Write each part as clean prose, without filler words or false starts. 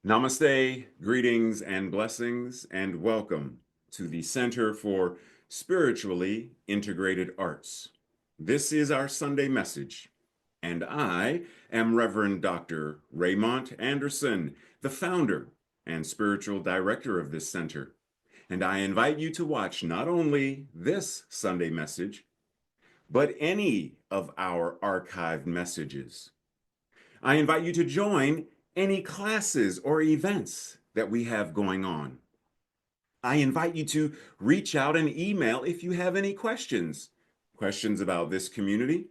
Namaste, greetings and blessings, and welcome to the Center for Spiritually Integrated Arts. This is our Sunday message, and I am Reverend Dr. Raymont Anderson, the founder and spiritual director of this center. And I invite you to watch not only this Sunday message, but any of our archived messages. I invite you to join any classes or events that we have going on. I invite you to reach out and email if you have any questions. Questions about this community,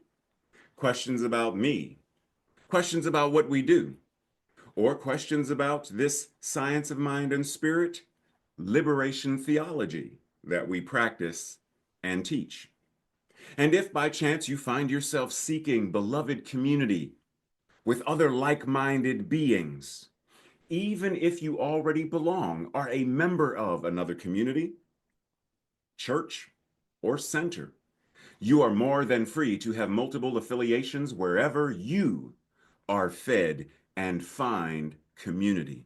questions about me, questions about what we do, or questions about this science of mind and spirit, liberation theology that we practice and teach. And if by chance you find yourself seeking beloved community with other like-minded beings, even if you already belong, are a member of another community, church, or center, you are more than free to have multiple affiliations wherever you are fed and find community.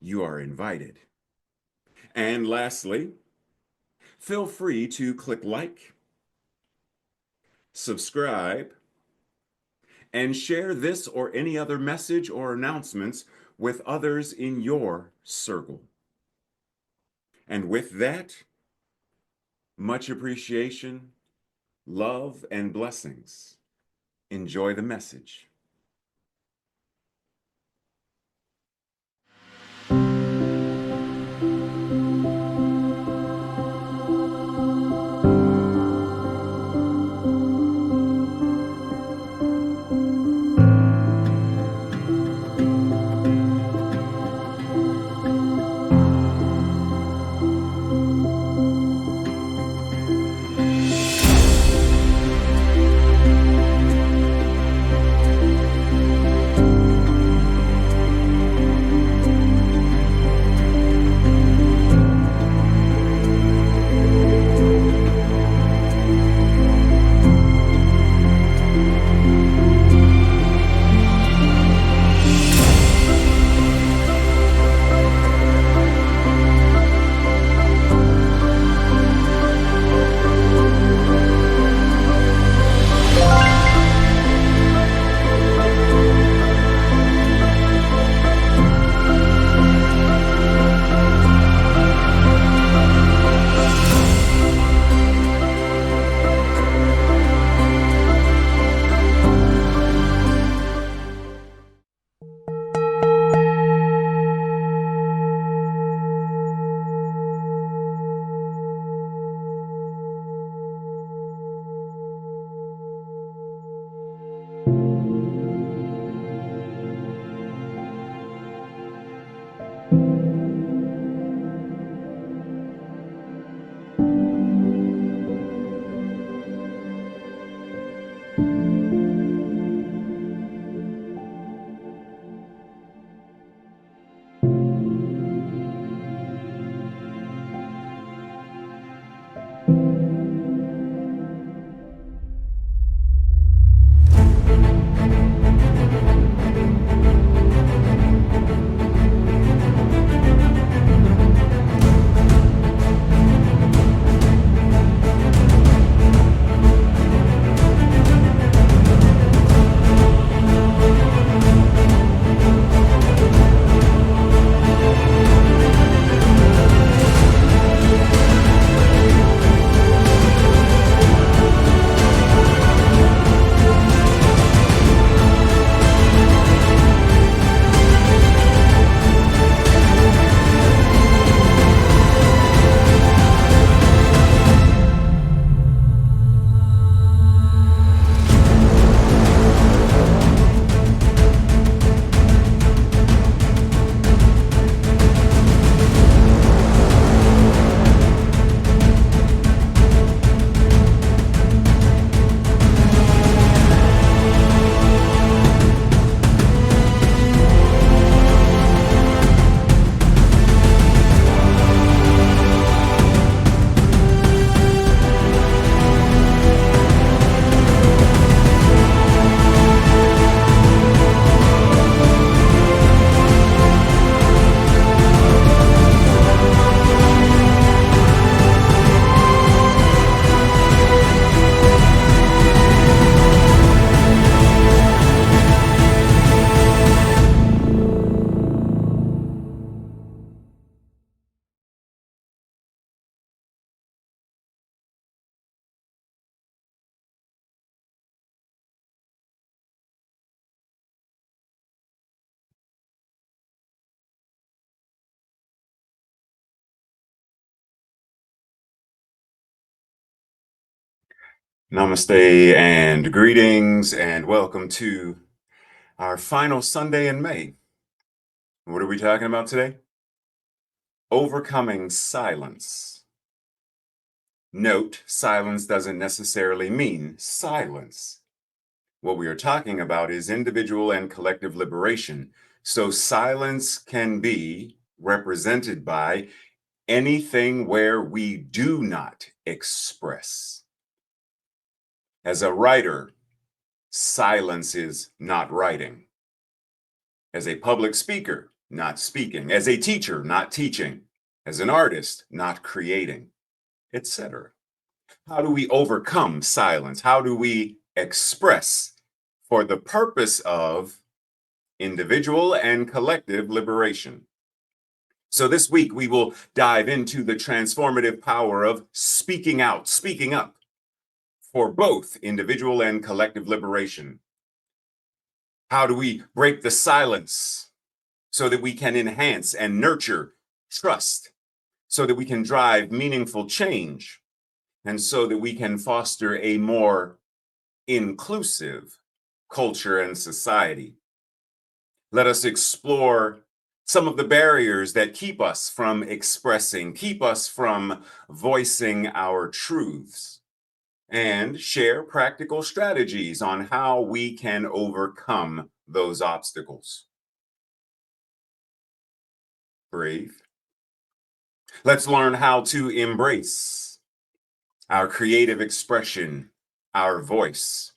You are invited. And lastly, feel free to click like, subscribe, and share this or any other message or announcements with others in your circle. And with that, much appreciation, love, and blessings. Enjoy the message. Namaste and greetings and welcome to our final Sunday in May. What are we talking about today? Overcoming silence. Note, silence doesn't necessarily mean silence. What we are talking about is individual and collective liberation. So silence can be represented by anything where we do not express. As a writer, silence is not writing. As a public speaker, not speaking. As a teacher, not teaching. As an artist, not creating, etc. How do we overcome silence? How do we express for the purpose of individual and collective liberation? So this week we will dive into the transformative power of speaking out, speaking up for both individual and collective liberation. How do we break the silence so that we can enhance and nurture trust, so that we can drive meaningful change, and so that we can foster a more inclusive culture and society? Let us explore some of the barriers that keep us from expressing, keep us from voicing our truths, and share practical strategies on how we can overcome those obstacles. Breathe. Let's learn how to embrace our creative expression, our voice,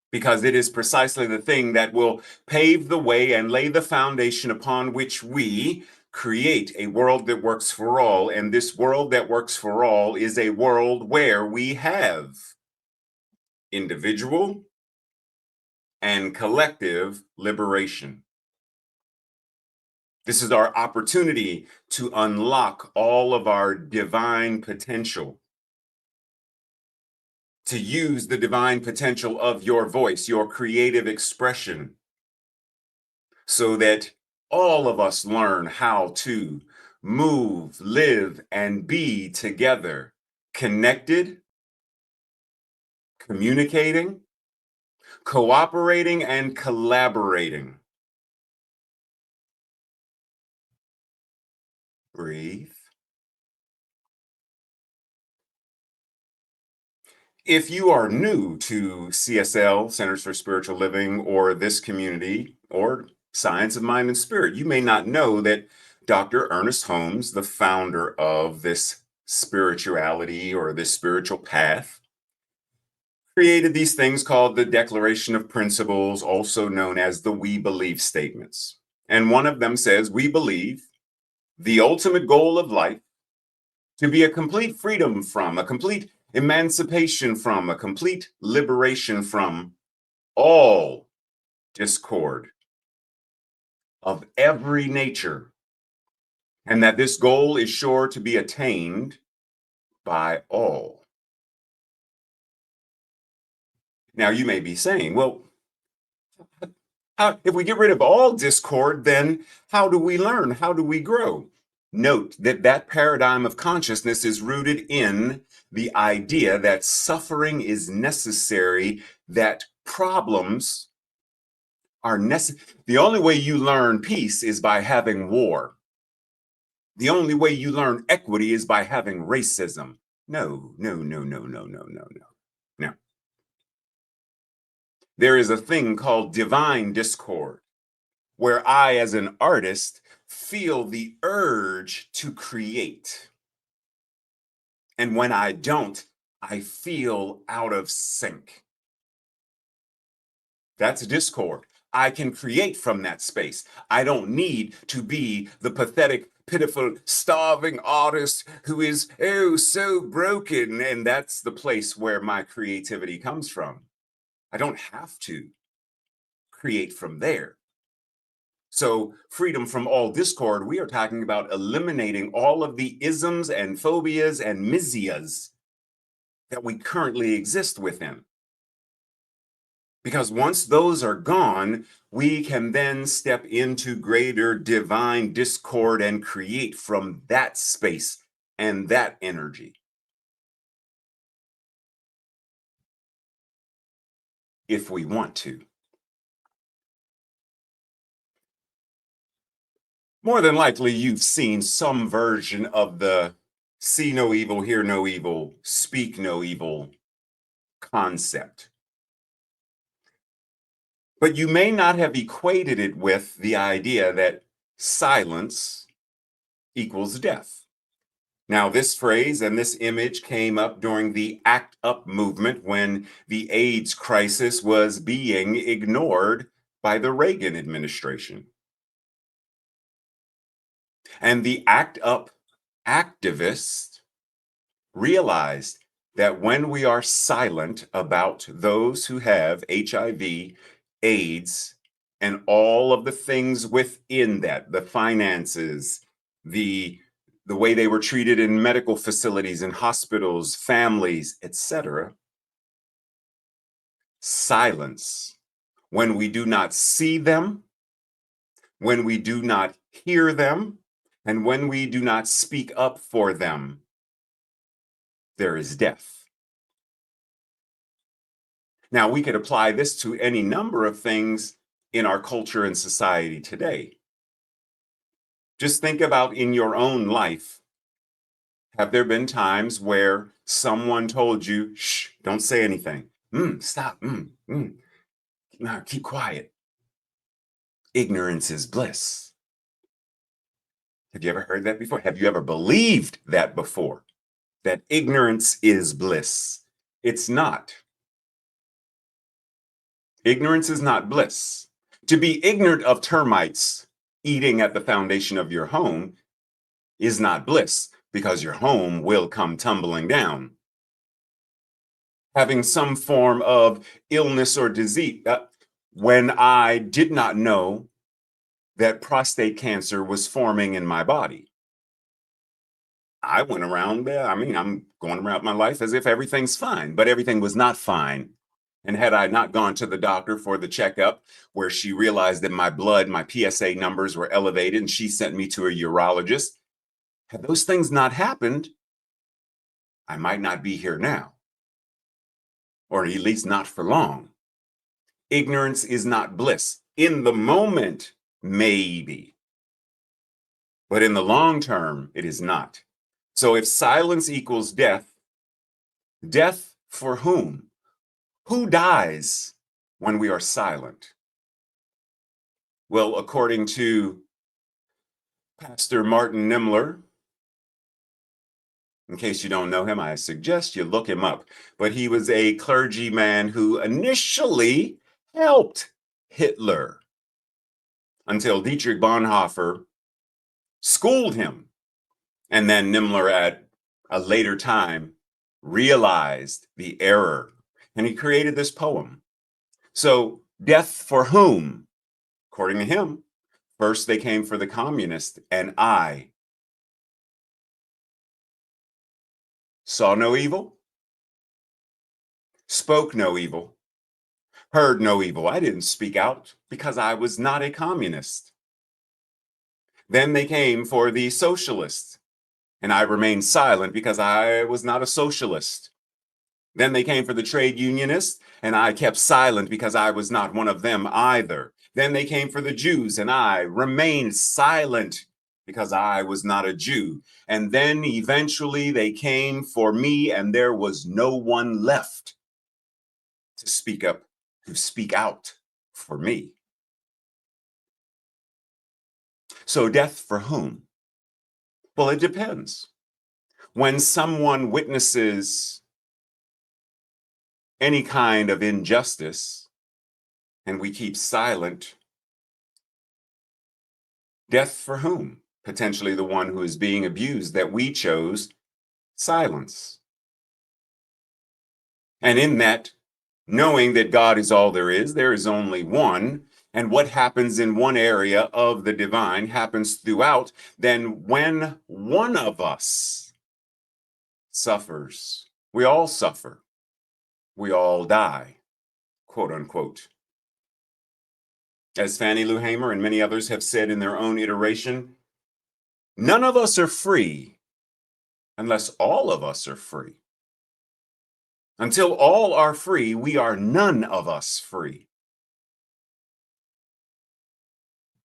because it is precisely the thing that will pave the way and lay the foundation upon which we create a world that works for all. And this world that works for all is a world where we have individual and collective liberation. This is our opportunity to unlock all of our divine potential, to use the divine potential of your voice, your creative expression, so that all of us learn how to move, live, and be together, connected, communicating, cooperating, and collaborating. Breathe. If you are new to CSL, Centers for Spiritual Living, or this community, or Science of Mind and Spirit, you may not know that Dr. Ernest Holmes, the founder of this spirituality or this spiritual path, created these things called the Declaration of Principles, also known as the We Believe statements. And one of them says, we believe the ultimate goal of life to be a complete freedom from, a complete emancipation from, a complete liberation from all discord of every nature, and that this goal is sure to be attained by all. Now, you may be saying, well, if we get rid of all discord, then how do we learn? How do we grow? Note that that paradigm of consciousness is rooted in the idea that suffering is necessary, that problems are necessary. The only way you learn peace is by having war. The only way you learn equity is by having racism. No, no, no, no, no, no, no, no. No. There is a thing called divine discord, where I, as an artist, feel the urge to create. And when I don't, I feel out of sync. That's discord. I can create from that space. I don't need to be the pathetic, pitiful, starving artist who is, oh, so broken. And that's the place where my creativity comes from. I don't have to create from there. So, freedom from all discord, we are talking about eliminating all of the isms and phobias and miseas that we currently exist within. Because once those are gone, we can then step into greater divine discord and create from that space and that energy. if we want to. More than likely, you've seen some version of the see no evil, hear no evil, speak no evil concept. But you may not have equated it with the idea that silence equals death. Now, this phrase and this image came up during the ACT UP movement when the AIDS crisis was being ignored by the Reagan administration. And the ACT UP activists realized that when we are silent about those who have HIV, AIDS, and all of the things within that, the finances, the the way they were treated in medical facilities and hospitals, families, etc. Silence. When we do not see them, when we do not hear them, and when we do not speak up for them, there is death. Now, we could apply this to any number of things in our culture and society today. Just think about in your own life. Have there been times where someone told you, shh, don't say anything? Stop. No, keep quiet. Ignorance is bliss. Have you ever heard that before? Have you ever believed that before? That ignorance is bliss? It's not. Ignorance is not bliss. To be ignorant of termites eating at the foundation of your home is not bliss, because your home will come tumbling down. Having some form of illness or disease, when I did not know that prostate cancer was forming in my body, I went around there. I'm going around my life as if everything's fine, but everything was not fine. And had I not gone to the doctor for the checkup, where she realized that my blood, my PSA numbers were elevated, and she sent me to a urologist, had those things not happened, I might not be here now, or at least not for long. Ignorance is not bliss. In the moment, maybe, but in the long term, it is not. So if silence equals death, death for whom? Who dies when we are silent? Well, according to Pastor Martin Niemöller, in case you don't know him, I suggest you look him up. But he was a clergyman who initially helped Hitler until Dietrich Bonhoeffer schooled him. And then Niemöller, at a later time, realized the error, and he created this poem. So, death for whom? According to him, first they came for the communist, and I saw no evil, spoke no evil, heard no evil. I didn't speak out because I was not a communist. Then they came for the socialists, and I remained silent because I was not a socialist. Then they came for the trade unionists, and I kept silent because I was not one of them either. Then they came for the Jews, and I remained silent because I was not a Jew. And then eventually they came for me, and there was no one left to speak up, to speak out for me. So death for whom? Well, it depends. When someone witnesses any kind of injustice and we keep silent, death for whom? Potentially the one who is being abused, that we chose silence. And in that, knowing that God is all there is only one, and what happens in one area of the divine happens throughout, then when one of us suffers, we all suffer, we all die, quote unquote. As Fannie Lou Hamer and many others have said in their own iteration, none of us are free unless all of us are free. Until all are free, we are none of us free.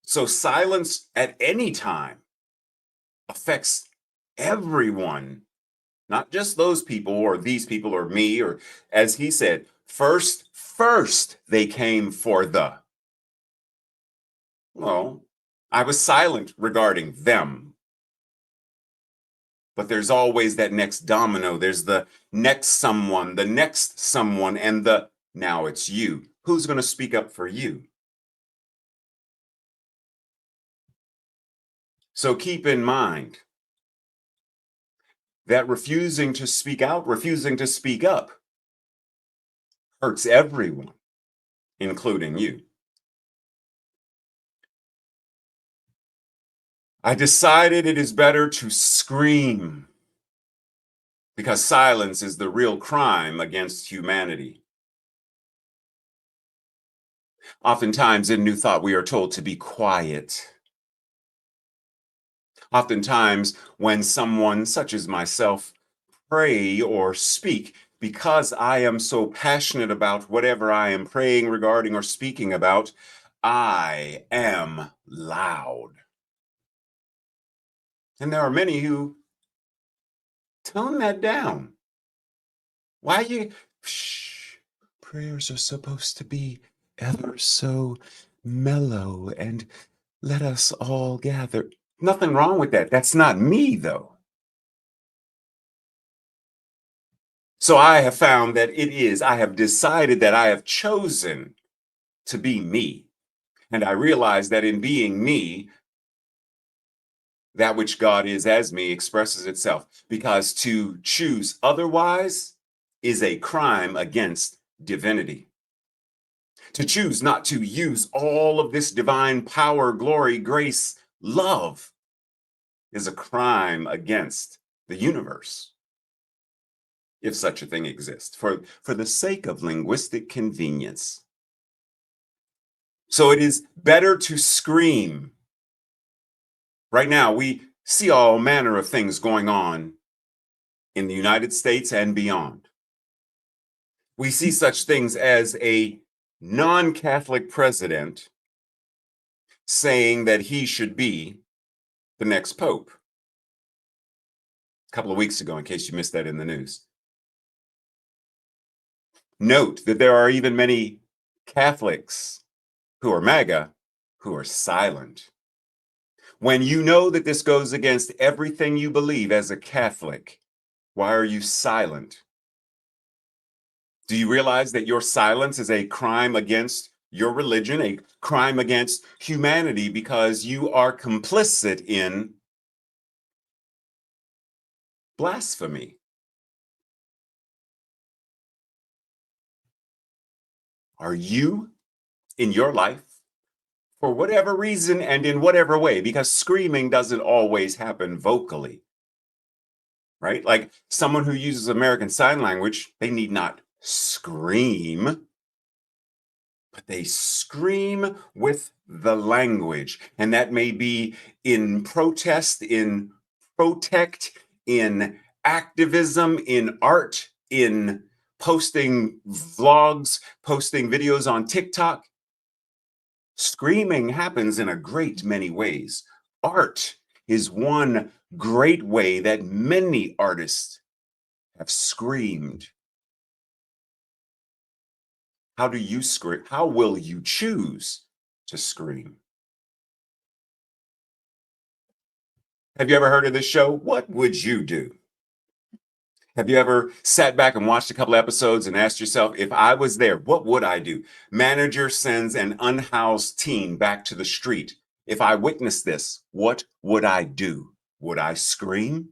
So silence at any time affects everyone, not just those people or these people or me, or as he said, first they came for the. Well, I was silent regarding them, but there's always that next domino. There's the next someone, and the now it's you. Who's going to speak up for you? So keep in mind that refusing to speak out, refusing to speak up hurts everyone, including you. I decided it is better to scream because silence is the real crime against humanity. Oftentimes in New Thought, we are told to be quiet. Oftentimes, when someone such as myself pray or speak, because I am so passionate about whatever I am praying regarding or speaking about, I am loud. And there are many who tone that down. Why you? Shh. Prayers are supposed to be ever so mellow and let us all gather. Nothing wrong with that. That's not me, though. So I have found that I have decided that I have chosen to be me. And I realize that in being me, that which God is as me expresses itself, because to choose otherwise is a crime against divinity. To choose not to use all of this divine power, glory, grace, love is a crime against the universe, if such a thing exists, for the sake of linguistic convenience. So it is better to scream. Right now, we see all manner of things going on in the United States and beyond. We see such things as a non Catholic president saying that he should be the next pope. A couple of weeks ago, in case you missed that in the news. Note that there are even many Catholics who are MAGA who are silent. When you know that this goes against everything you believe as a Catholic, why are you silent? Do you realize that your silence is a crime against your religion, a crime against humanity, because you are complicit in blasphemy? Are you in your life, for whatever reason and in whatever way, because screaming doesn't always happen vocally, right? Like someone who uses American Sign Language, they need not scream, but they scream with the language. And that may be in protest, in protect, in activism, in art, in posting vlogs, posting videos on TikTok. Screaming happens in a great many ways. Art is one great way that many artists have screamed. How do you scream? How will you choose to scream? Have you ever heard of this show? What would you do? Have you ever sat back and watched a couple episodes and asked yourself, if I was there, what would I do? Manager sends an unhoused teen back to the street. If I witnessed this, what would I do? Would I scream?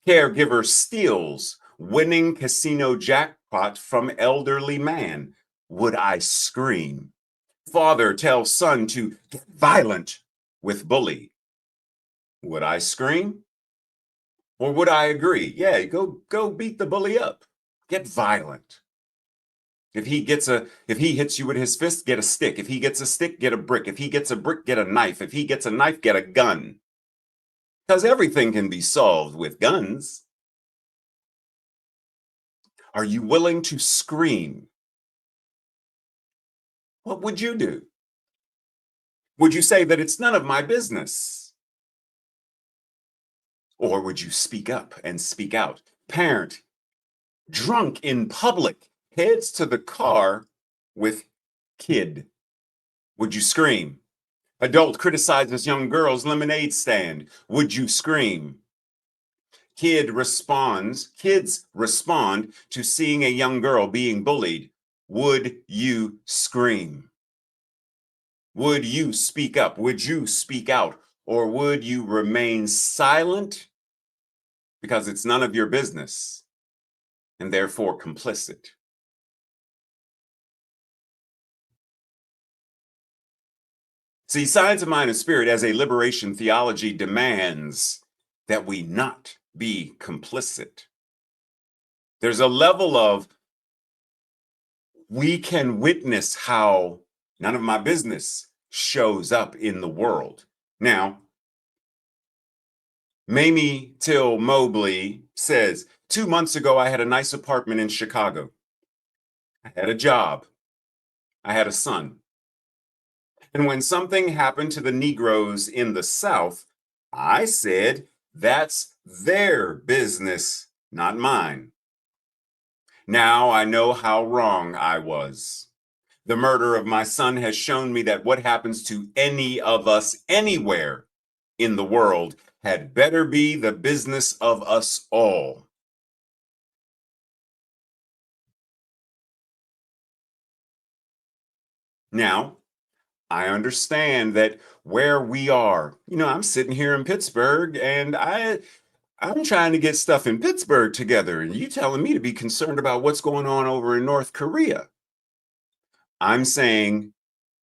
Caregiver steals winning casino jackpot from elderly man. Would I scream? Father tells son to get violent with bully. Would I scream? Or would I agree? Yeah, go beat the bully up. Get violent. If he hits you with his fist, get a stick. If he gets a stick, get a brick. If he gets a brick, get a knife. If he gets a knife, get a gun. Because everything can be solved with guns. Are you willing to scream? What would you do? Would you say that it's none of my business? Or would you speak up and speak out? Parent, drunk in public, heads to the car with kid. Would you scream? Adult criticizes young girl's lemonade stand. Would you scream? Kids respond to seeing a young girl being bullied. Would you scream? Would you speak up? Would you speak out? Or would you remain silent because it's none of your business and therefore complicit? See, Science of Mind and Spirit as a liberation theology demands that we not be complicit. There's a level of we can witness how none of my business shows up in the world. Now, Mamie Till Mobley says, 2 months ago, I had a nice apartment in Chicago. I had a job. I had a son. And when something happened to the Negroes in the South, I said, that's their business, not mine. Now I know how wrong I was. The murder of my son has shown me that what happens to any of us anywhere in the world had better be the business of us all. Now, I understand that where we are, I'm sitting here in Pittsburgh and I'm trying to get stuff in Pittsburgh together, and you telling me to be concerned about what's going on over in North Korea. I'm saying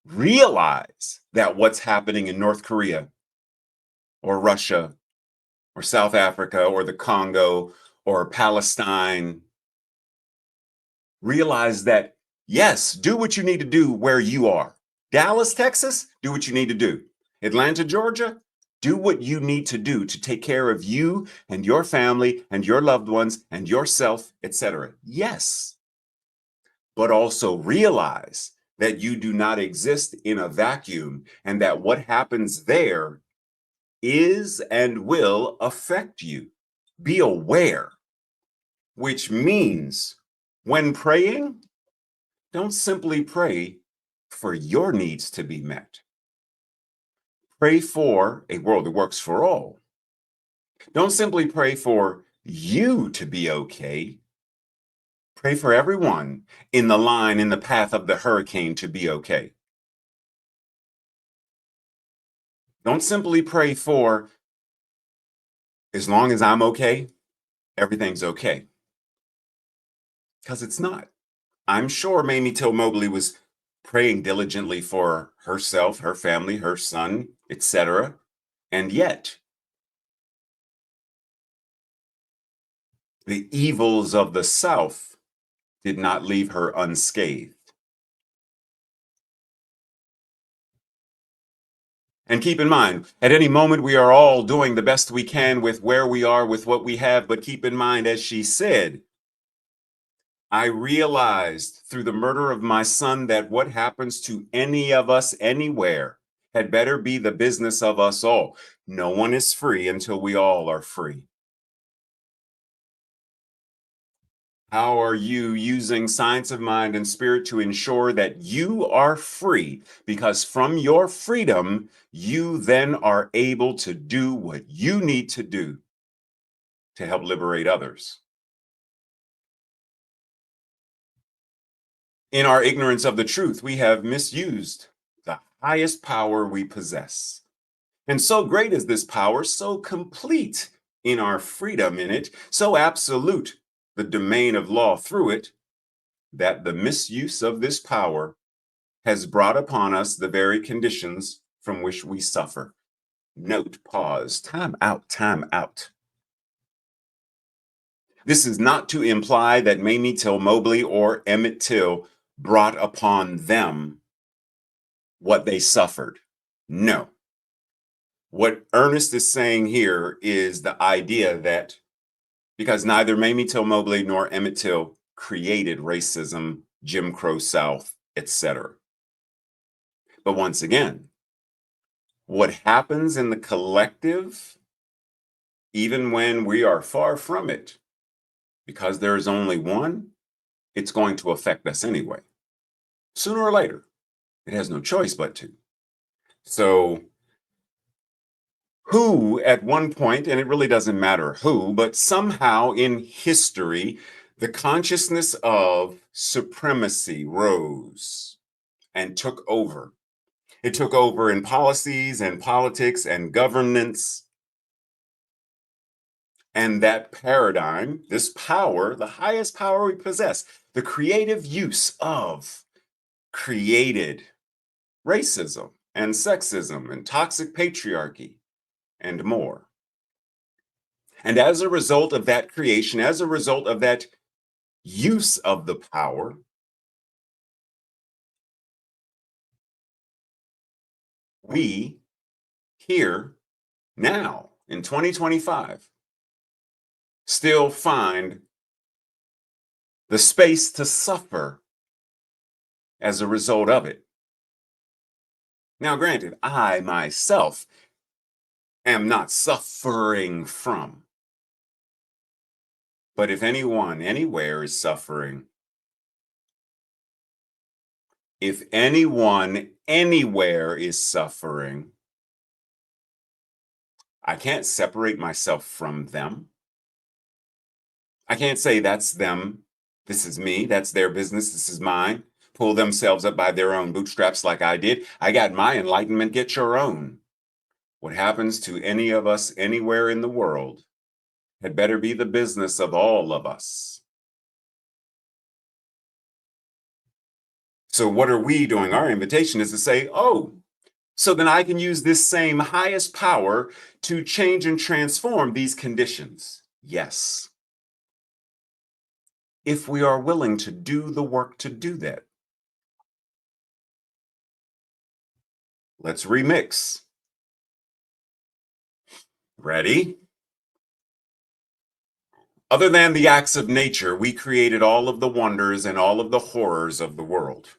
realize that what's happening in North Korea or Russia or South Africa or the Congo or Palestine, realize that, yes, do what you need to do where you are. Dallas, Texas, do what you need to do. Atlanta, Georgia, do what you need to do to take care of you and your family and your loved ones and yourself, etc. Yes, but also realize that you do not exist in a vacuum and that what happens there is and will affect you. Be aware, which means when praying, don't simply pray for your needs to be met. Pray for a world that works for all. Don't simply pray for you to be okay. Pray for everyone in the line, in the path of the hurricane to be okay. Don't simply pray for, as long as I'm okay, everything's okay. Because it's not. I'm sure Mamie Till Mobley was praying diligently for herself, her family, her son, etc. And yet, the evils of the South did not leave her unscathed. And keep in mind, at any moment, we are all doing the best we can with where we are, with what we have. But keep in mind, as she said, I realized through the murder of my son that what happens to any of us anywhere had better be the business of us all. No one is free until we all are free. How are you using Science of Mind and Spirit to ensure that you are free? Because from your freedom, you then are able to do what you need to do to help liberate others. In our ignorance of the truth, we have misused the highest power we possess. And so great is this power, so complete in our freedom in it, so absolute the domain of law through it, that the misuse of this power has brought upon us the very conditions from which we suffer. Note, pause, time out, time out. This is not to imply that Mamie Till Mobley or Emmett Till brought upon them what they suffered. No. What Ernest is saying here is the idea that because neither Mamie Till Mobley nor Emmett Till created racism, Jim Crow South, etc. But once again, what happens in the collective, even when we are far from it, because there is only one, it's going to affect us anyway. Sooner or later, it has no choice but to. So, who at one point, and it really doesn't matter who, but somehow in history, the consciousness of supremacy rose and took over. It took over in policies and politics and governance. And that paradigm, this power, the highest power we possess, the creative use of, created racism and sexism and toxic patriarchy and more. And as a result of that creation, as a result of that use of the power, we here now in 2025 still find the space to suffer as a result of it. Now, granted, I myself am not suffering from. But if anyone anywhere is suffering, if anyone anywhere is suffering, I can't separate myself from them. I can't say that's them, this is me, that's their business, this is mine. Pull themselves up by their own bootstraps like I did. I got my enlightenment, get your own. What happens to any of us anywhere in the world had better be the business of all of us. So what are we doing? Our invitation is to say, oh, so then I can use this same highest power to change and transform these conditions. Yes. If we are willing to do the work to do that. Let's remix. Ready? Other than the acts of nature, we created all of the wonders and all of the horrors of the world.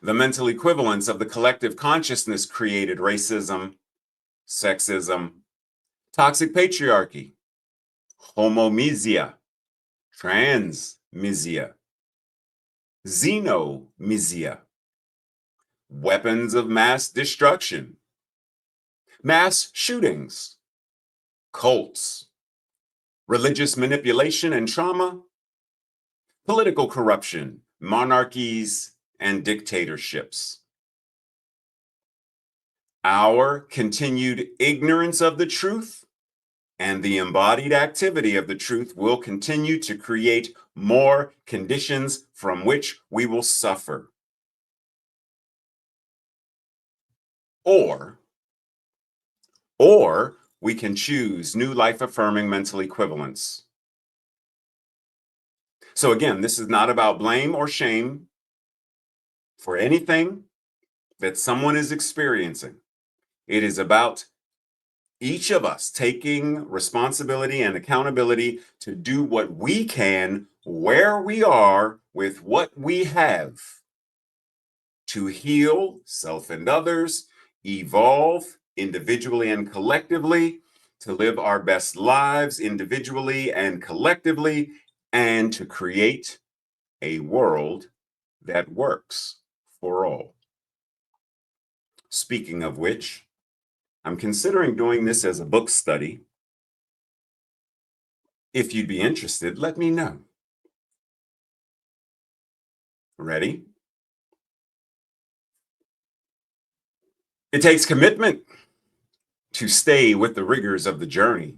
The mental equivalence of the collective consciousness created racism, sexism, toxic patriarchy, homomisia, transmisia, xenomisia, weapons of mass destruction, mass shootings, cults, religious manipulation and trauma, political corruption, monarchies, and dictatorships. Our continued ignorance of the truth and the embodied activity of the truth will continue to create more conditions from which we will suffer. Or we can choose new life-affirming mental equivalence. So again, this is not about blame or shame for anything that someone is experiencing. It is about each of us taking responsibility and accountability to do what we can, where we are, with what we have, to heal self and others, evolve individually and collectively, to live our best lives individually and collectively, and to create a world that works for all. Speaking of which, I'm considering doing this as a book study. If you'd be interested, let me know. Ready? It takes commitment to stay with the rigors of the journey.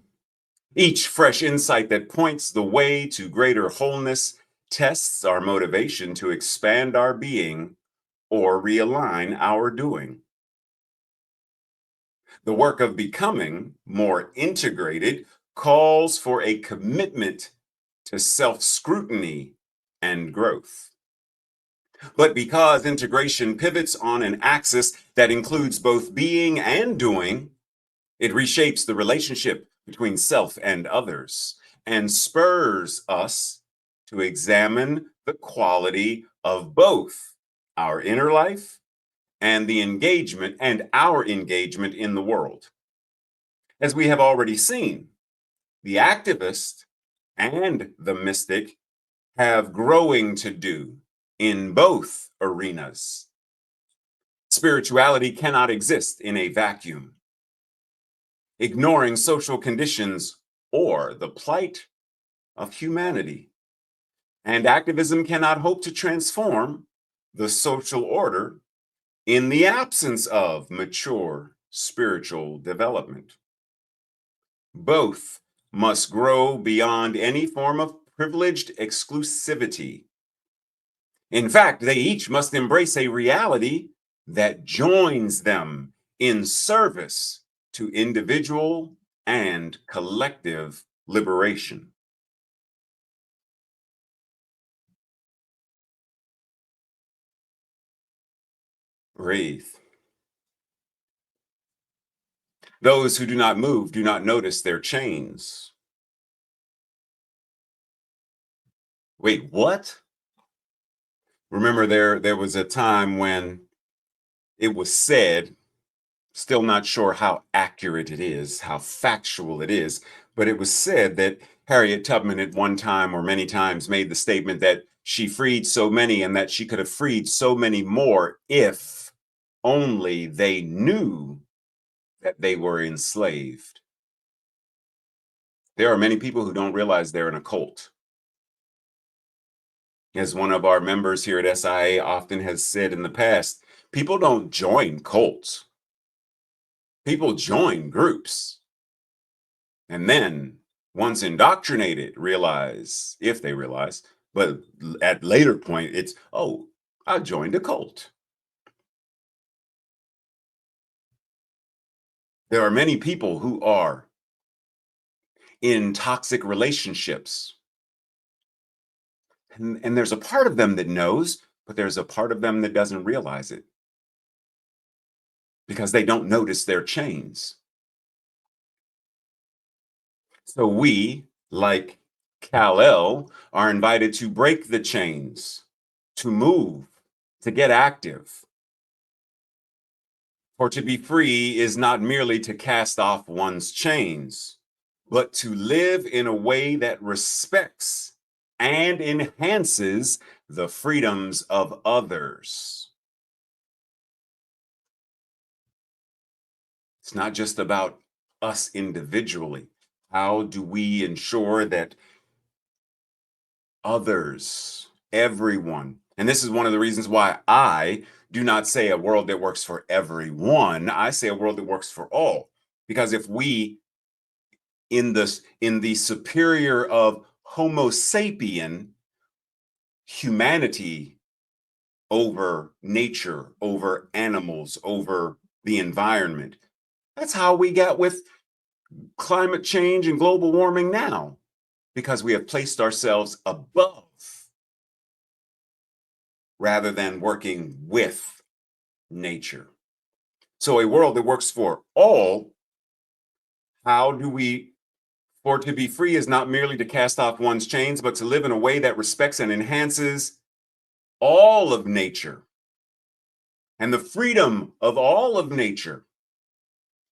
Each fresh insight that points the way to greater wholeness tests our motivation to expand our being or realign our doing. The work of becoming more integrated calls for a commitment to self-scrutiny and growth. But because integration pivots on an axis that includes both being and doing, it reshapes the relationship between self and others. and spurs us to examine the quality of both our inner life and the engagement and our engagement in the world. As we have already seen, the activist and the mystic have growing to do in both arenas. Spirituality cannot exist in a vacuum, ignoring social conditions or the plight of humanity. And activism cannot hope to transform the social order in the absence of mature spiritual development. Both must grow beyond any form of privileged exclusivity. In fact, they each must embrace a reality that joins them in service to individual and collective liberation. Breathe. Those who do not move do not notice their chains. Wait, what? Remember, there was a time when it was said, still not sure how accurate it is, how factual it is, but it was said that Harriet Tubman at one time or many times made the statement that she freed so many and that she could have freed so many more if only they knew that they were enslaved. There are many people who don't realize they're in a cult. As one of our members here at SIA often has said in the past, people don't join cults. People join groups. And then, once indoctrinated, realize, if they realize, but at later point, it's, oh, I joined a cult. There are many people who are in toxic relationships. And there's a part of them that knows, but there's a part of them that doesn't realize it because they don't notice their chains. So we, like Kal-El, are invited to break the chains, to move, to get active. For to be free is not merely to cast off one's chains, but to live in a way that respects and enhances the freedoms of others. It's not just about us individually. How do we ensure that others, everyone, and this is one of the reasons why I do not say a world that works for everyone, I say a world that works for all. Because if we in the superior of Homo sapien, humanity over nature, over animals, over the environment. That's how we got with climate change and global warming now, because we have placed ourselves above rather than working with nature. So a world that works for all, how do we, for to be free is not merely to cast off one's chains, but to live in a way that respects and enhances all of nature and the freedom of all of nature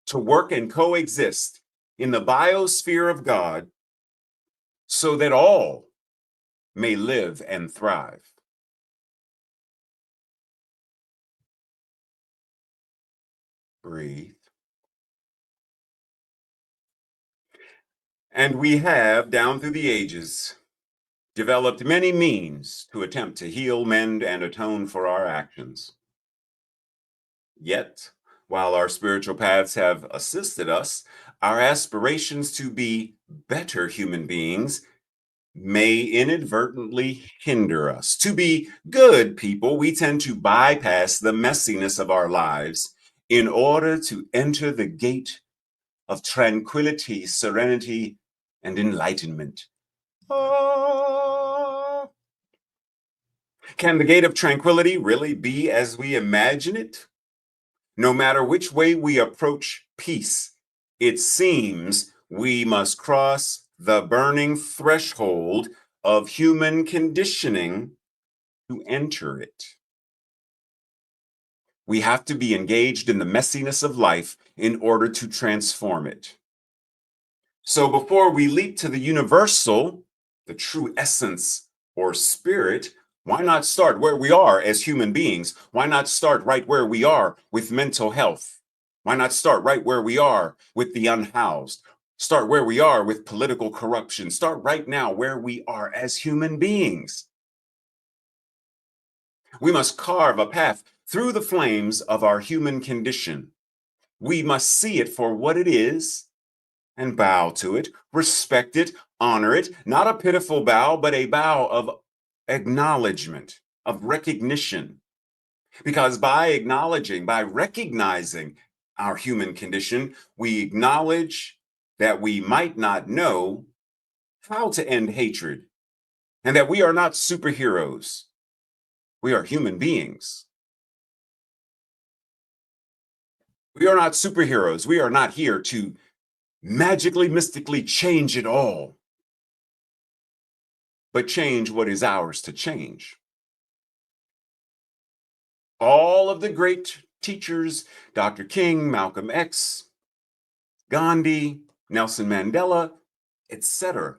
to work and coexist in the biosphere of God so that all may live and thrive. Breathe. And we have, down through the ages, developed many means to attempt to heal, mend, and atone for our actions. Yet, while our spiritual paths have assisted us, our aspirations to be better human beings may inadvertently hinder us. To be good people, we tend to bypass the messiness of our lives in order to enter the gate of tranquility, serenity, and enlightenment. Ah. Can the gate of tranquility really be as we imagine it? No matter which way we approach peace, it seems we must cross the burning threshold of human conditioning to enter it. We have to be engaged in the messiness of life in order to transform it. So before we leap to the universal, the true essence or spirit, why not start where we are as human beings? Why not start right where we are with mental health? Why not start right where we are with the unhoused? Start where we are with political corruption. Start right now where we are as human beings. We must carve a path through the flames of our human condition. We must see it for what it is and bow to it, respect it, honor it, not a pitiful bow, but a bow of acknowledgement, of recognition. Because by acknowledging, by recognizing our human condition, we acknowledge that we might not know how to end hatred and that we are not superheroes. We are human beings. We are not superheroes. We are not here to magically, mystically change it all, but change what is ours to change. All of the great teachers, Dr. King, Malcolm X, Gandhi, Nelson Mandela, etc.,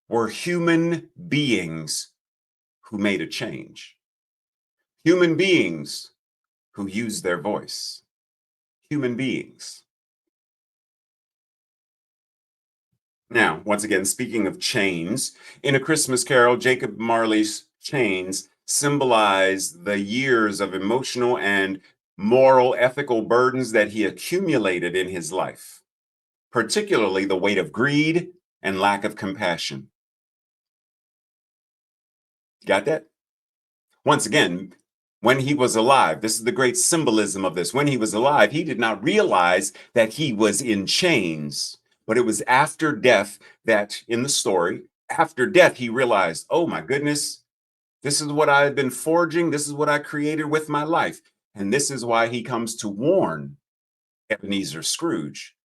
were human beings who made a change. Human beings who used their voice. Human beings. Now, once again, speaking of chains, in A Christmas Carol, Jacob Marley's chains symbolize the years of emotional and moral, ethical burdens that he accumulated in his life, particularly the weight of greed and lack of compassion. Got that? Once again, when he was alive, this is the great symbolism of this. When he was alive, he did not realize that he was in chains, but it was after death that, in the story, after death, he realized, oh my goodness, this is what I've been forging. This is what I created with my life. And this is why he comes to warn Ebenezer Scrooge,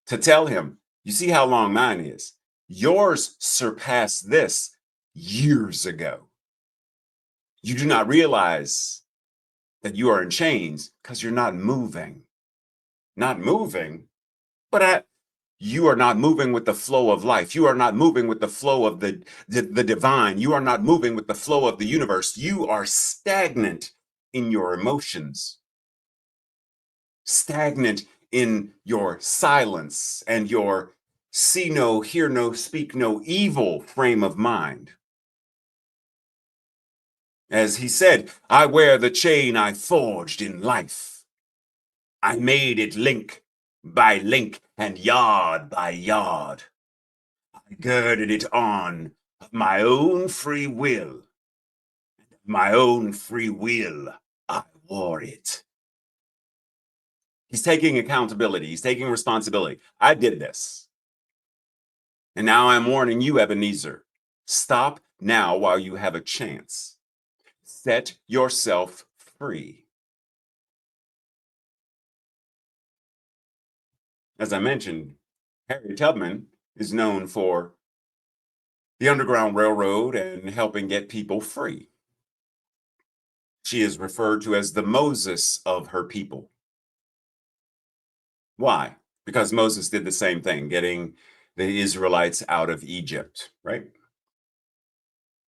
to tell him, you see how long mine is. Yours surpassed this years ago. You do not realize that you are in chains because you're not moving. Not moving, but you are not moving with the flow of life. You are not moving with the flow of the divine. You are not moving with the flow of the universe. You are stagnant in your emotions, stagnant in your silence and your see no, hear no, speak no evil frame of mind. As he said, I wear the chain I forged in life. I made it link by link and yard by yard. I girded it on of my own free will. My own free will, I wore it. He's taking accountability. He's taking responsibility. I did this. And now I'm warning you, Ebenezer. Stop now while you have a chance. Set yourself free. As I mentioned, Harriet Tubman is known for the Underground Railroad and helping get people free. She is referred to as the Moses of her people. Why? Because Moses did the same thing, getting the Israelites out of Egypt, right?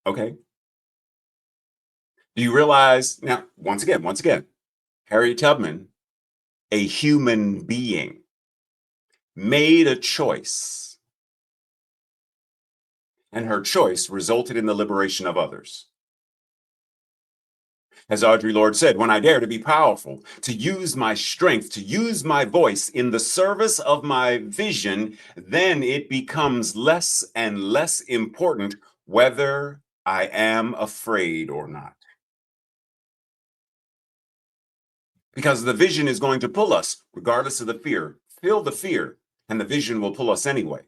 Okay. Do you realize now, once again, Harriet Tubman, a human being, made a choice, and her choice resulted in the liberation of others. As Audre Lorde said, when I dare to be powerful, to use my strength, to use my voice in the service of my vision, then it becomes less and less important whether I am afraid or not. Because the vision is going to pull us, regardless of the fear. Feel the fear, and the vision will pull us anyway.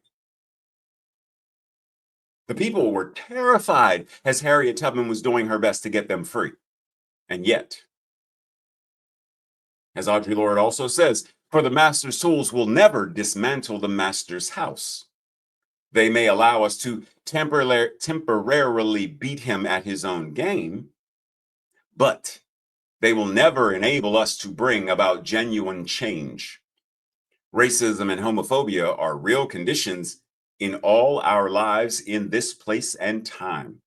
The people were terrified as Harriet Tubman was doing her best to get them free. And yet, as Audre Lorde also says, for the master's tools will never dismantle the master's house. They may allow us to temporarily beat him at his own game, but they will never enable us to bring about genuine change. Racism and homophobia are real conditions in all our lives in this place and time.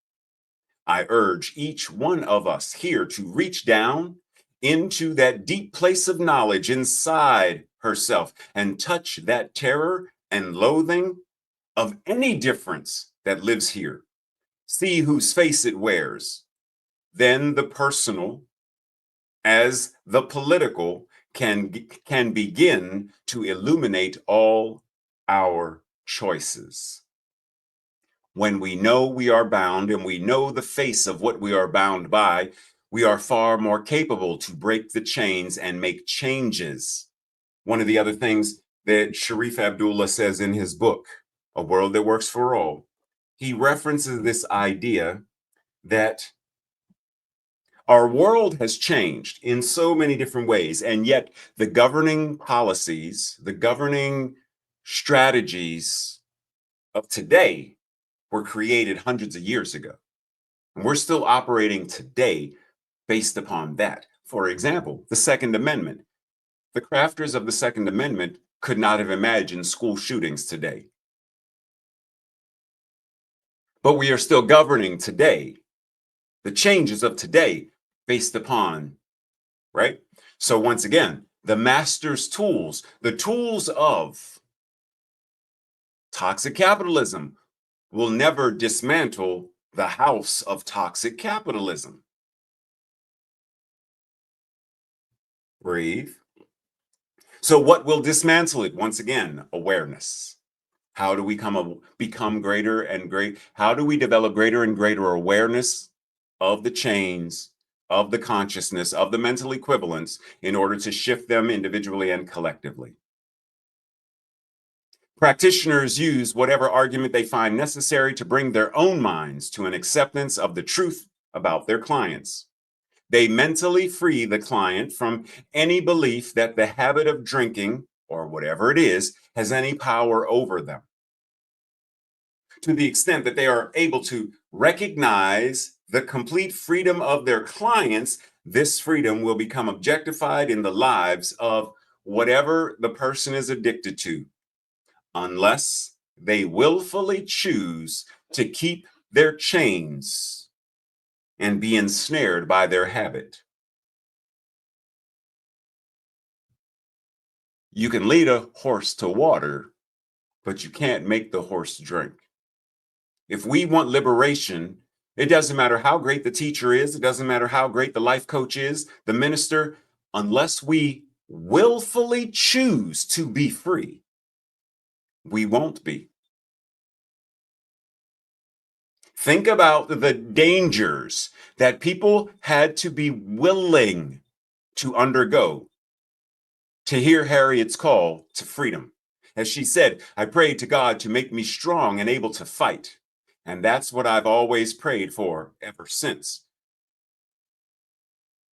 I urge each one of us here to reach down into that deep place of knowledge inside herself and touch that terror and loathing of any difference that lives here. See whose face it wears. Then the personal, as the political, can begin to illuminate all our choices. When we know we are bound and we know the face of what we are bound by, we are far more capable to break the chains and make changes. One of the other things that Sharif Abdullah says in his book, A World That Works for All, he references this idea that our world has changed in so many different ways, and yet the governing policies, the governing strategies of today were created hundreds of years ago. And we're still operating today based upon that. For example, the Second Amendment. The crafters of the Second Amendment could not have imagined school shootings today. But we are still governing today, the changes of today based upon, right? So once again, the master's tools, the tools of toxic capitalism will never dismantle the house of toxic capitalism. Breathe. So what will dismantle it? Once again, awareness. How do we become greater and great? How do we develop greater and greater awareness of the chains, of the consciousness, of the mental equivalents in order to shift them individually and collectively? Practitioners use whatever argument they find necessary to bring their own minds to an acceptance of the truth about their clients. They mentally free the client from any belief that the habit of drinking, or whatever it is, has any power over them. To the extent that they are able to recognize the complete freedom of their clients, this freedom will become objectified in the lives of whatever the person is addicted to, unless they willfully choose to keep their chains and be ensnared by their habit. You can lead a horse to water, but you can't make the horse drink. If we want liberation, it doesn't matter how great the teacher is, it doesn't matter how great the life coach is, the minister, unless we willfully choose to be free, we won't be. Think about the dangers that people had to be willing to undergo to hear Harriet's call to freedom. As she said, I prayed to God to make me strong and able to fight. And that's what I've always prayed for ever since.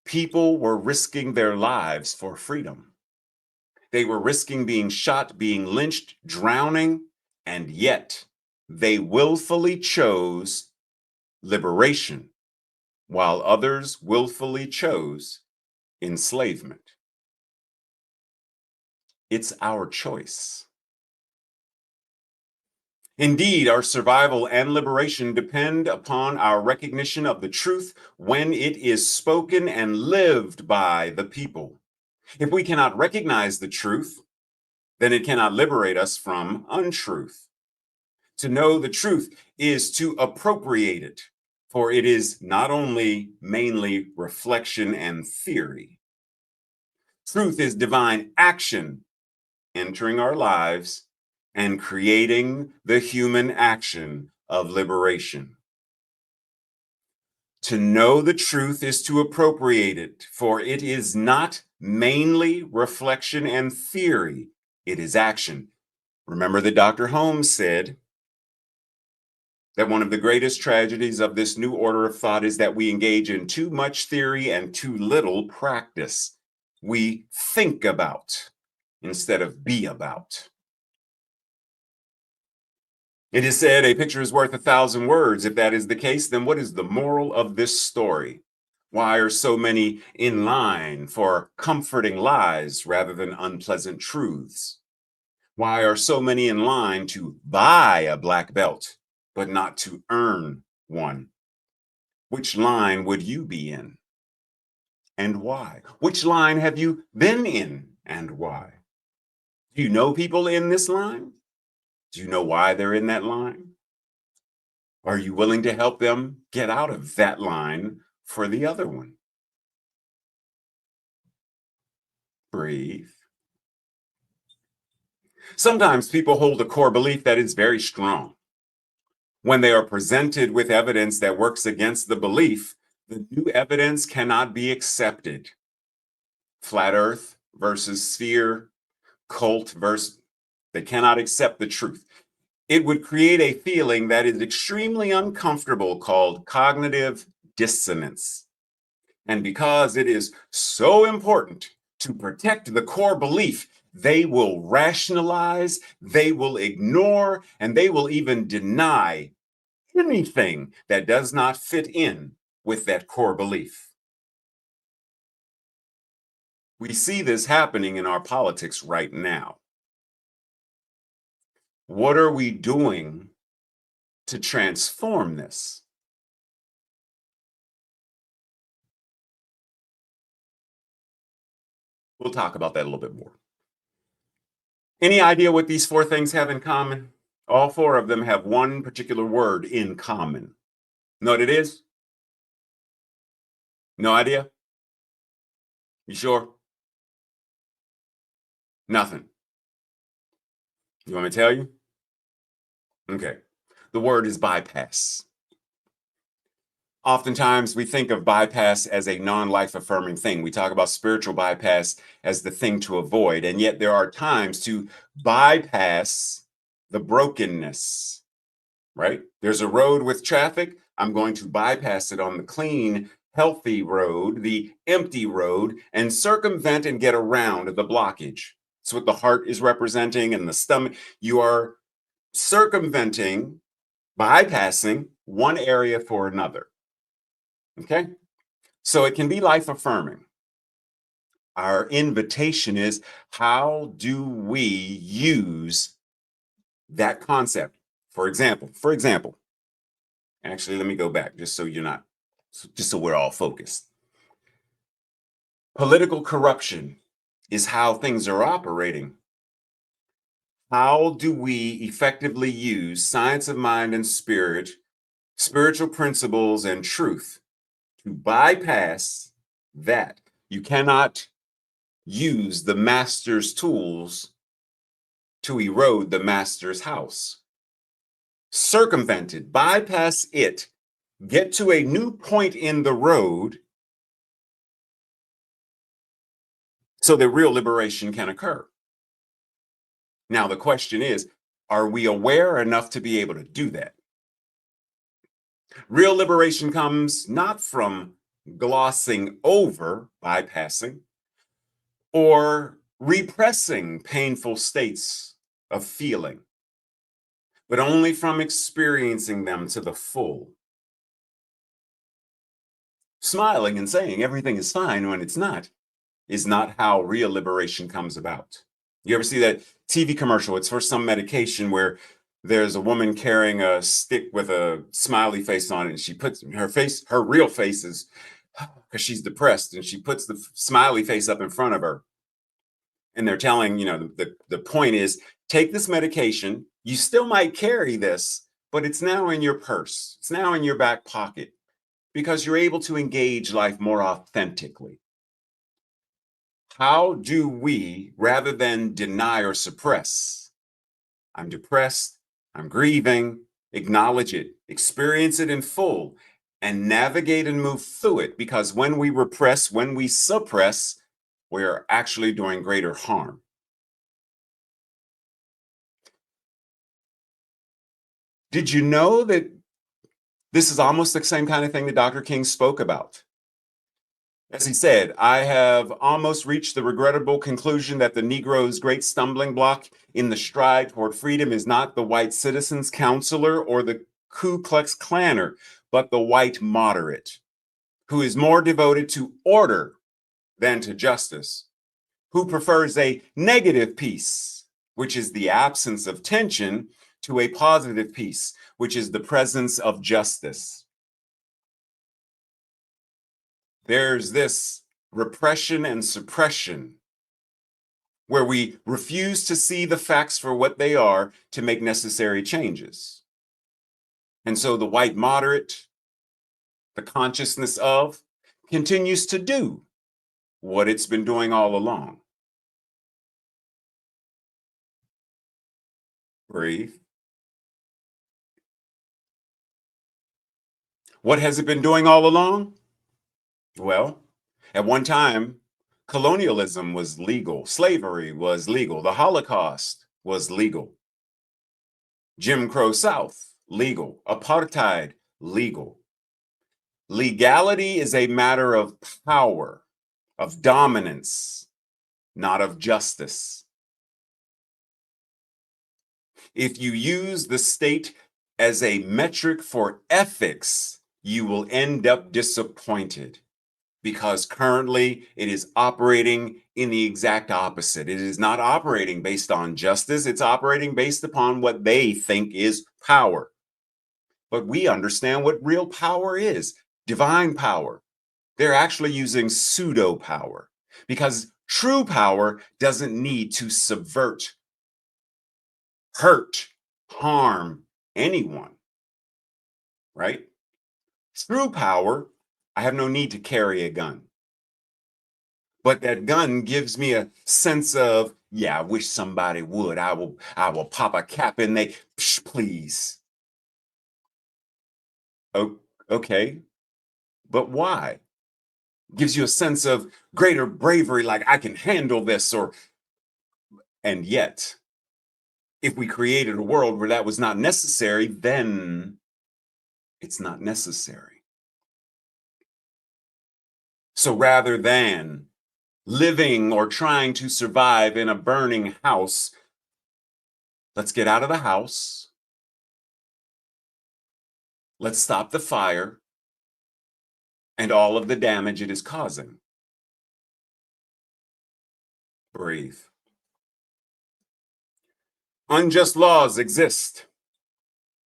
People were risking their lives for freedom. They were risking being shot, being lynched, drowning, and yet they willfully chose liberation, while others willfully chose enslavement. It's our choice. Indeed, our survival and liberation depend upon our recognition of the truth when it is spoken and lived by the people. If we cannot recognize the truth, then it cannot liberate us from untruth. To know the truth is to appropriate it, for it is not only mainly reflection and theory. Truth is divine action entering our lives and creating the human action of liberation. To know the truth is to appropriate it, for it is not mainly reflection and theory, it is action. Remember that Dr. Holmes said that one of the greatest tragedies of this new order of thought is that we engage in too much theory and too little practice. We think about instead of be about. It is said a picture is worth 1,000 words. If that is the case, then what is the moral of this story? Why are so many in line for comforting lies rather than unpleasant truths? Why are so many in line to buy a black belt, but not to earn one? Which line would you be in and why? Which line have you been in and why? Do you know people in this line? Do you know why they're in that line? Are you willing to help them get out of that line for the other one? Breathe. Sometimes people hold a core belief that is very strong. When they are presented with evidence that works against the belief, the new evidence cannot be accepted. Flat earth versus sphere, cult versus, they cannot accept the truth. It would create a feeling that is extremely uncomfortable called cognitive dissonance. And because it is so important to protect the core belief, they will rationalize, they will ignore, and they will even deny anything that does not fit in with that core belief. We see this happening in our politics right now. What are we doing to transform this? We'll talk about that a little bit more. Any idea what these four things have in common? All four of them have one particular word in common. Know what it is? No idea? You sure? Nothing. You want me to tell you? Okay. The word is bypass. Oftentimes, we think of bypass as a non life affirming thing. We talk about spiritual bypass as the thing to avoid. And yet, there are times to bypass the brokenness, right? There's a road with traffic. I'm going to bypass it on the clean, healthy road, the empty road, and circumvent and get around the blockage. That's what the heart is representing and the stomach. You are circumventing, bypassing one area for another. Okay? So it can be life affirming. Our invitation is how do we use that concept? For example, actually, let me go back just so you're not, just so we're all focused. Political corruption is how things are operating. How do we effectively use science of mind and spirit, spiritual principles, and truth to bypass that? You cannot use the master's tools to erode the master's house. Circumvent it, bypass it, get to a new point in the road so that real liberation can occur. Now, the question is, are we aware enough to be able to do that? Real liberation comes not from glossing over, bypassing, or repressing painful states of feeling, but only from experiencing them to the full. Smiling and saying everything is fine when it's not is not how real liberation comes about. You ever see that TV commercial? It's for some medication where there's a woman carrying a stick with a smiley face on it, and she puts her real face is because she's depressed, and she puts the smiley face up in front of her. And they're telling, the point is take this medication. You still might carry this, but it's now in your purse, it's now in your back pocket because you're able to engage life more authentically. How do we, rather than deny or suppress, I'm depressed, I'm grieving, acknowledge it, experience it in full, and navigate and move through it? Because when we repress, when we suppress, we're actually doing greater harm. Did you know that this is almost the same kind of thing that Dr. King spoke about? As he said, I have almost reached the regrettable conclusion that the Negro's great stumbling block in the stride toward freedom is not the white citizen's counselor or the Ku Klux Klanner, but the white moderate, who is more devoted to order than to justice, who prefers a negative peace, which is the absence of tension, to a positive peace, which is the presence of justice. There's this repression and suppression where we refuse to see the facts for what they are to make necessary changes. And so the white moderate, the consciousness of, continues to do what it's been doing all along. Breathe. What has it been doing all along? Well, at one time, colonialism was legal, slavery was legal, the Holocaust was legal, Jim Crow South, legal, apartheid, legal. Legality is a matter of power, of dominance, not of justice. If you use the state as a metric for ethics, you will end up disappointed because currently it is operating in the exact opposite. It is not operating based on justice, it's operating based upon what they think is power. But we understand what real power is, divine power. They're actually using pseudo power because true power doesn't need to subvert, hurt, harm anyone, right? True power, I have no need to carry a gun. But that gun gives me a sense of, yeah, I wish somebody would. I will pop a cap and they, psh, please. Oh, okay. But why? Gives you a sense of greater bravery, like I can handle this, and yet, if we created a world where that was not necessary, then it's not necessary. So rather than living or trying to survive in a burning house, let's get out of the house. Let's stop the fire and all of the damage it is causing. Breathe. Unjust laws exist.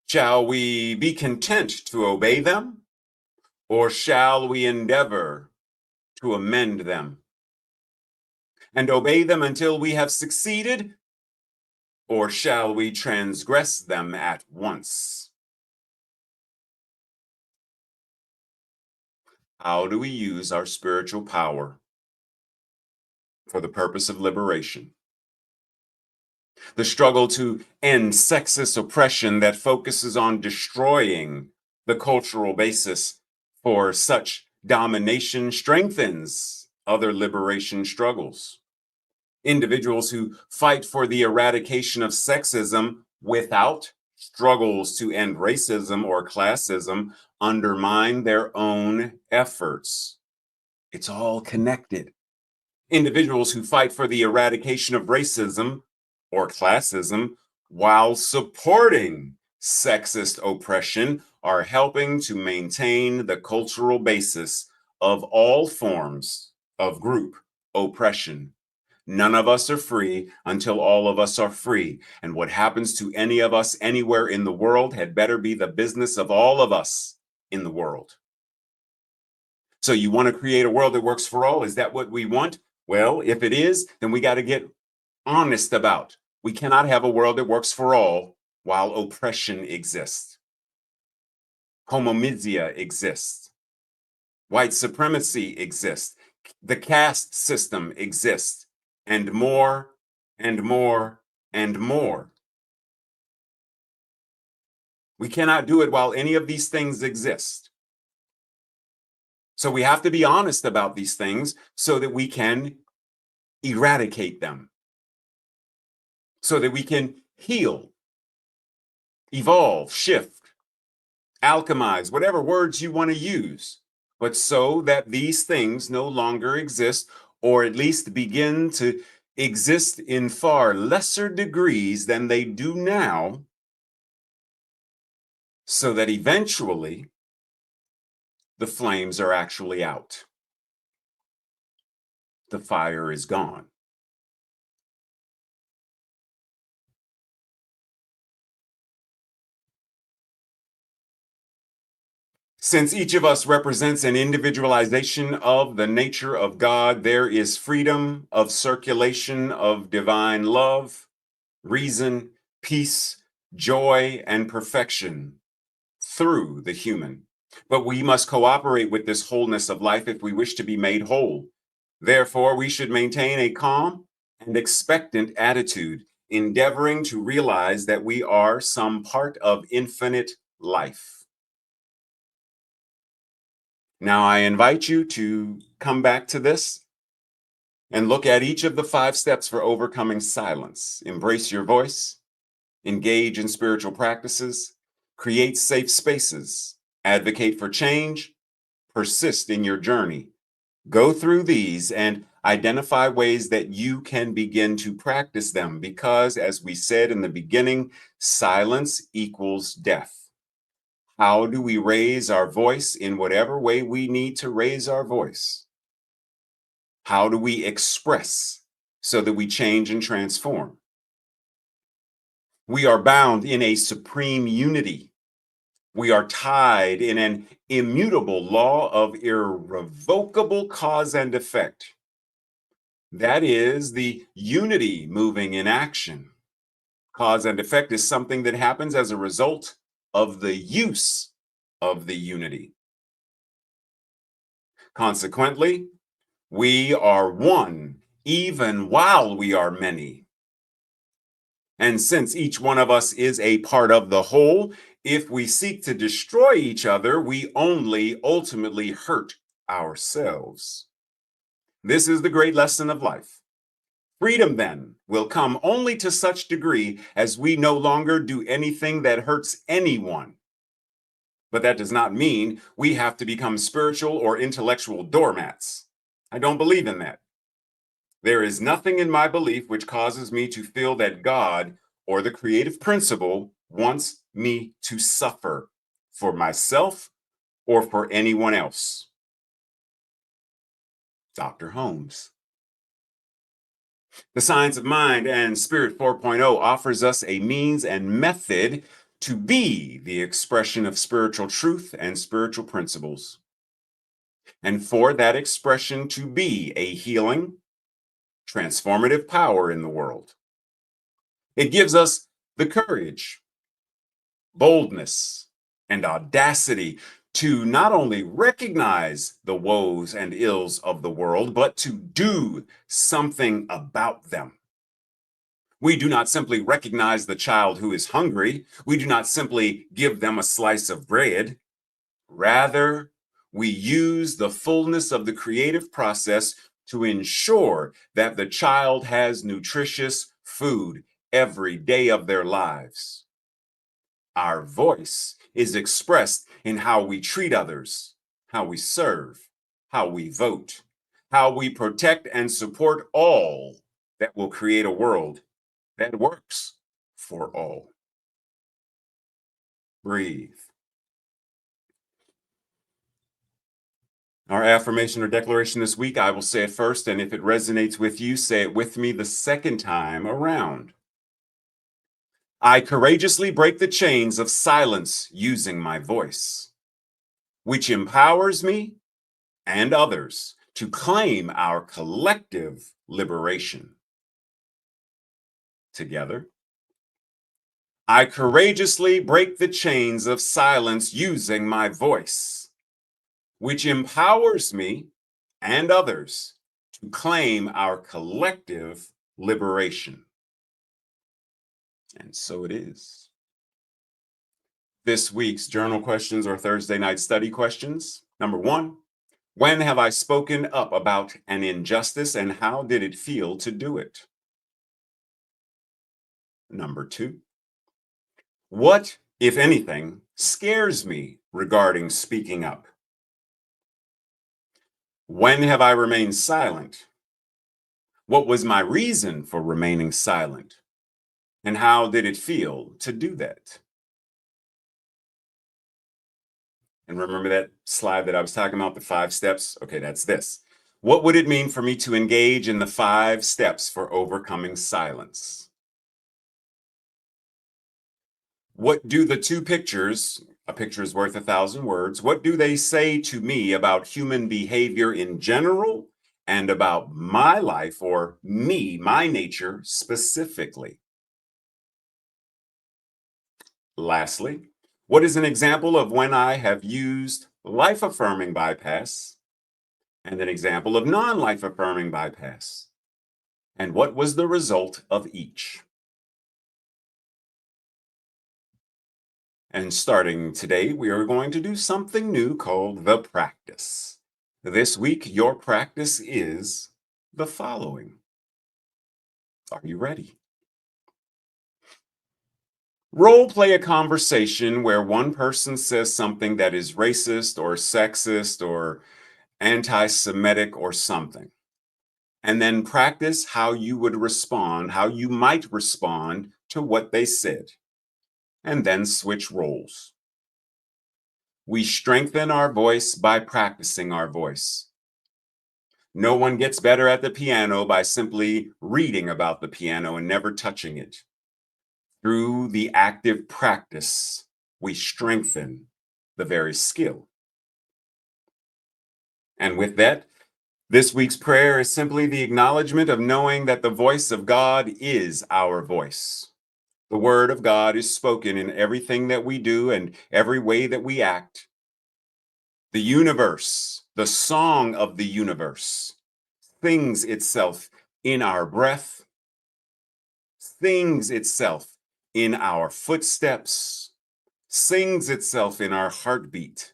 Shall we be content to obey them, or shall we endeavor to amend them and obey them until we have succeeded, or shall we transgress them at once? How do we use our spiritual power for the purpose of liberation? The struggle to end sexist oppression that focuses on destroying the cultural basis for such domination strengthens other liberation struggles. Individuals who fight for the eradication of sexism without struggles to end racism or classism undermine their own efforts. It's all connected. Individuals who fight for the eradication of racism or classism while supporting sexist oppression are helping to maintain the cultural basis of all forms of group oppression. None of us are free until all of us are free. And what happens to any of us anywhere in the world had better be the business of all of us in the world. So you want to create a world that works for all? Is that what we want? Well, if it is, then we got to get honest about. We cannot have a world that works for all while oppression exists. Homomizia exists. White supremacy exists. The caste system exists. And more, and more, and more. We cannot do it while any of these things exist. So we have to be honest about these things so that we can eradicate them, so that we can heal, evolve, shift, alchemize, whatever words you want to use. but so that these things no longer exist, or at least begin to exist in far lesser degrees than they do now, so that eventually the flames are actually out. The fire is gone. Since each of us represents an individualization of the nature of God, there is freedom of circulation of divine love, reason, peace, joy, and perfection through the human. But we must cooperate with this wholeness of life if we wish to be made whole. Therefore, we should maintain a calm and expectant attitude, endeavoring to realize that we are some part of infinite life. Now, I invite you to come back to this and look at each of the 5 steps for overcoming silence. Embrace your voice, engage in spiritual practices, create safe spaces, advocate for change, persist in your journey. Go through these and identify ways that you can begin to practice them because, as we said in the beginning, silence equals death. How do we raise our voice in whatever way we need to raise our voice? How do we express so that we change and transform? We are bound in a supreme unity. We are tied in an immutable law of irrevocable cause and effect. That is the unity moving in action. Cause and effect is something that happens as a result of the use of the unity. Consequently, we are one even while we are many. And since each one of us is a part of the whole, if we seek to destroy each other, we only ultimately hurt ourselves. This is the great lesson of life. Freedom, then, will come only to such degree as we no longer do anything that hurts anyone. But that does not mean we have to become spiritual or intellectual doormats. I don't believe in that. There is nothing in my belief which causes me to feel that God or the creative principle wants me to suffer for myself or for anyone else. Dr. Holmes. The Science of Mind and Spirit 4.0 offers us a means and method to be the expression of spiritual truth and spiritual principles. And for that expression to be a healing, transformative power in the world. It gives us the courage, boldness, and audacity to not only recognize the woes and ills of the world, but to do something about them. We do not simply recognize the child who is hungry. We do not simply give them a slice of bread. Rather, we use the fullness of the creative process to ensure that the child has nutritious food every day of their lives. Our voice is expressed in how we treat others, how we serve, how we vote, how we protect and support all that will create a world that works for all. Breathe. Our affirmation or declaration this week, I will say it first, and if it resonates with you, say it with me the second time around. I courageously break the chains of silence using my voice, which empowers me and others to claim our collective liberation. Together, I courageously break the chains of silence using my voice, which empowers me and others to claim our collective liberation. And so it is. This week's journal questions or Thursday night study questions. Number 1, when have I spoken up about an injustice and how did it feel to do it? Number 2, what, if anything, scares me regarding speaking up? When have I remained silent? What was my reason for remaining silent? And how did it feel to do that? And remember that slide that I was talking about, the 5 steps? Okay, that's this. What would it mean for me to engage in the 5 steps for overcoming silence? What do the two pictures, a picture is worth 1,000 words, what do they say to me about human behavior in general and about my life or me, my nature specifically? Lastly, what is an example of when I have used life affirming bypass and an example of non life affirming bypass? And what was the result of each? And starting today, we are going to do something new called the practice. This week, your practice is the following. Are you ready? Role play a conversation where one person says something that is racist or sexist or anti Semitic or something. And then practice how you would respond, how you might respond to what they said. And then switch roles. We strengthen our voice by practicing our voice. No one gets better at the piano by simply reading about the piano and never touching it. Through the active practice, we strengthen the very skill. And with that, this week's prayer is simply the acknowledgement of knowing that the voice of God is our voice. The word of God is spoken in everything that we do and every way that we act. The universe, the song of the universe, sings itself in our breath, sings itself in our footsteps, sings itself in our heartbeat.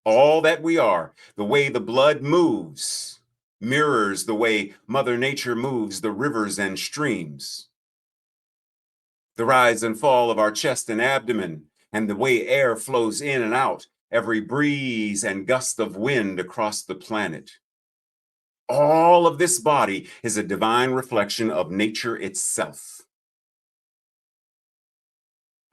All that we are, the way the blood moves, mirrors the way Mother Nature moves the rivers and streams. The rise and fall of our chest and abdomen, and the way air flows in and out, every breeze and gust of wind across the planet. All of this body is a divine reflection of nature itself.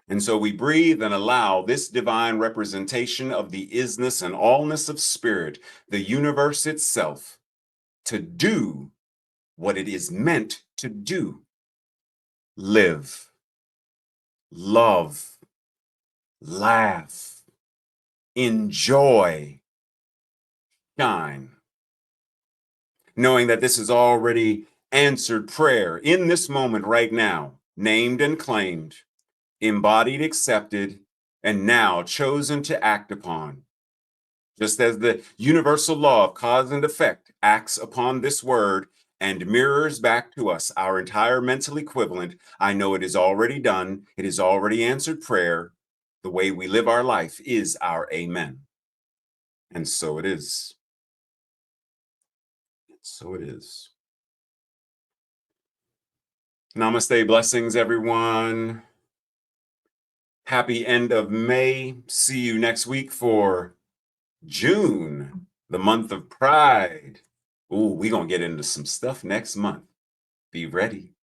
And so we breathe and allow this divine representation of the isness and allness of spirit, the universe itself, to do what it is meant to do. Live, love, laugh, enjoy, shine. Knowing that this is already answered prayer in this moment right now, named and claimed, embodied, accepted, and now chosen to act upon. Just as the universal law of cause and effect acts upon this word and mirrors back to us our entire mental equivalent, I know it is already done. It is already answered prayer. The way we live our life is our amen. And so it is. So it is. Namaste, blessings, everyone. Happy end of May. See you next week for June, the month of Pride. Ooh, we're going to get into some stuff next month. Be ready.